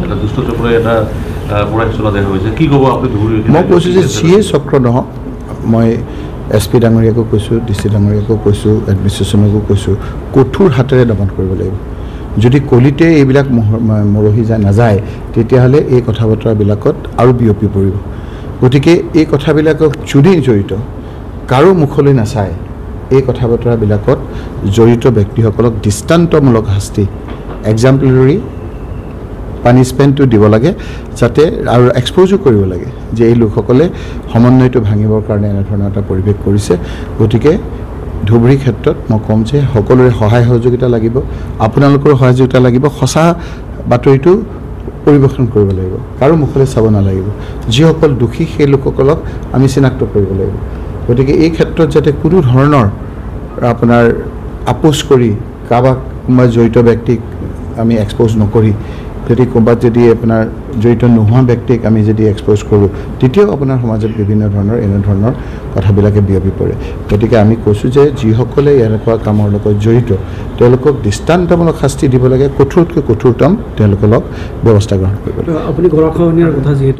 এটা দুষ্টতাৰ পৰা এটা পৰাই চলা দেখা হৈছে কি ক'ব আপুনি ধুবুৰী মই কৈছোঁ যে যিয়ে চক্ৰ নহওক মই SP ডাঙৰীয়াকো কৈছোঁ DC ডাঙৰীয়াকো কৈছোঁ এডমিনিষ্ট্ৰেশ্যনকো কৈছোঁ কঠোৰ হাতেৰে দমন কৰিব লাগিব যদি কলিতে এইবিলাক মৰহি নাযায় তেতিয়াহ'লে এই কথা বতৰাবিলাকত আৰু বিয়পি পৰিব গতিকে এই কথাবিলাকক যদি জড়িত কাৰো মুখলৈ নাচায় এই কথা বতৰাবিলাকত জড়িত ব্যক্তিসকলক দৃষ্টান্তমূলক শাস্তি এক্সাম্পলাৰী পানিছমেণ্টটো দিব লাগে যাতে আৰু এক্সপ'জো কৰিব লাগে যে এই লোকসকলে সমন্বয়টো ভাঙিবৰ কাৰণে এনেধৰণৰ এটা পৰিৱেশ কৰিছে গতিকে ধুবুৰী ক্ষেত্ৰত মই ক'ম যে সকলোৰে সহায় সহযোগিতা লাগিব আপোনালোকৰ সহযোগিতা লাগিব সঁচা বাতৰিটো পৰিৱেশন কৰিব লাগিব কাৰো মুখলৈ চাব নালাগিব যিসকল দোষী সেই লোকসকলক আমি চিনাক্ত কৰিব লাগিব গতিকে এই ক্ষেত্ৰত যাতে কোনো ধৰণৰ আপোনাৰ আপোচ কৰি কাৰোবাক কোনোবা জড়িত ব্যক্তিক আমি এক্সপ'জ নকৰি যদি ক'ৰবাত যদি আপোনাৰ জড়িত নোহোৱা ব্যক্তিক আমি যদি এক্সপ'জ কৰোঁ তেতিয়াও আপোনাৰ সমাজত বিভিন্ন ধৰণৰ এনেধৰণৰ কথাবিলাকে বিয়পি পৰে গতিকে আমি কৈছোঁ যে যিসকলে এনেকুৱা কামৰ লগত জড়িত তেওঁলোকক দৃষ্টান্তমূলক শাস্তি দিব লাগে কঠোৰতকৈ কঠোৰতম তেওঁলোকক ব্যৱস্থা গ্ৰহণ কৰিব লাগে আপুনি গৰাখহনীয়াৰ কথা যিহেতু